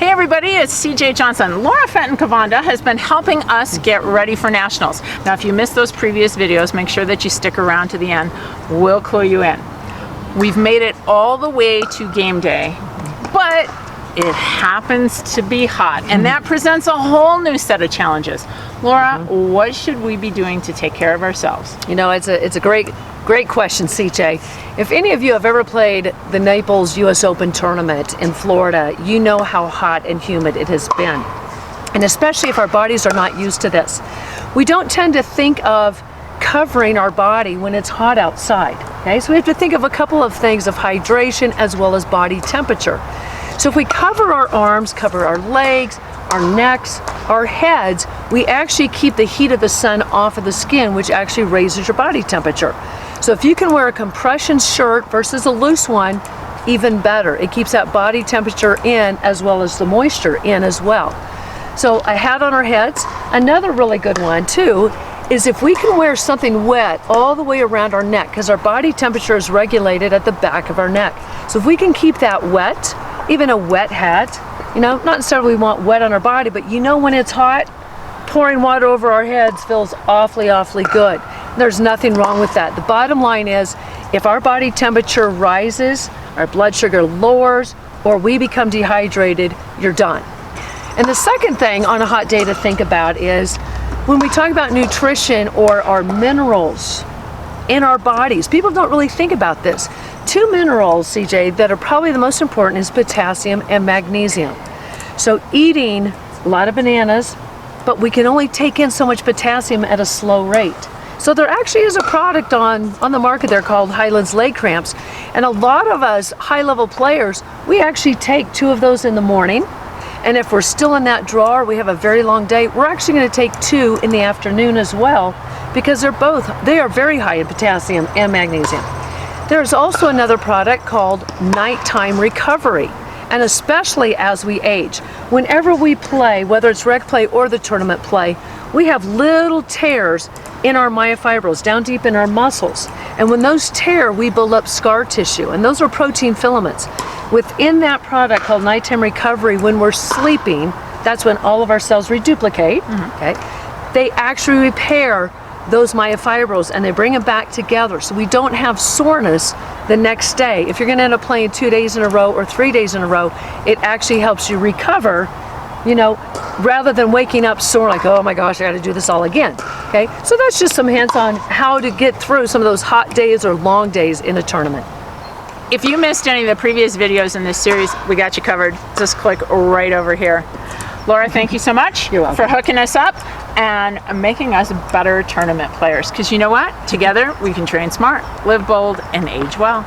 Hey everybody, it's CJ Johnson. Laura Fenton Kovanda has been helping us get ready for Nationals. Now if you missed those previous videos, make sure that you stick around to the end. We'll clue you in. We've made it all the way to game day, but it happens to be hot, and that presents a whole new set of challenges. Laura, what should we be doing to take care of ourselves? You know, it's a great question, CJ. If any of you have ever played the Naples US Open tournament in Florida, you know how hot and humid it has been. And especially if our bodies are not used to this. We don't tend to think of covering our body when it's hot outside. Okay, so we have to think of a couple of things of hydration as well as body temperature. So if we cover our arms, cover our legs, our necks, our heads, we actually keep the heat of the sun off of the skin, which actually raises your body temperature. So if you can wear a compression shirt versus a loose one, even better. It keeps that body temperature in as well as the moisture in as well. So a hat on our heads. Another really good one too is if we can wear something wet all the way around our neck, because our body temperature is regulated at the back of our neck. So if we can keep that wet, even a wet hat, you know, not necessarily we want wet on our body, but you know when it's hot, pouring water over our heads feels awfully, awfully good. There's nothing wrong with that. The bottom line is, if our body temperature rises, our blood sugar lowers, or we become dehydrated, you're done. And the second thing on a hot day to think about is, when we talk about nutrition or our minerals in our bodies, people don't really think about this. Two minerals, CJ, that are probably the most important is potassium and magnesium. So eating a lot of bananas, but we can only take in so much potassium at a slow rate. So there actually is a product on the market there called Highland's Leg Cramps. And a lot of us high-level players, we actually take 2 of those in the morning. And if we're still in that drawer, we have a very long day, we're actually going to take 2 in the afternoon as well, because they are very high in potassium and magnesium. There's also another product called Nighttime Recovery. And especially as we age, whenever we play, whether it's rec play or the tournament play, we have little tears in our myofibrils, down deep in our muscles. And when those tear, we build up scar tissue, and those are protein filaments. Within that product called Nighttime Recovery, when we're sleeping, that's when all of our cells reduplicate, okay? They actually repair those myofibrils and they bring them back together, so we don't have soreness the next day. If you're going to end up playing 2 days in a row or 3 days in a row, it actually helps you recover, you know, rather than waking up sore like, oh my gosh, I got to do this all again. Okay, so that's just some hints on how to get through some of those hot days or long days in a tournament. If you missed any of the previous videos in this series, we got you covered. Just click right over here. Laura, thank you so much for hooking us up and making us better tournament players. Because you know what? Together we can train smart, live bold, and age well.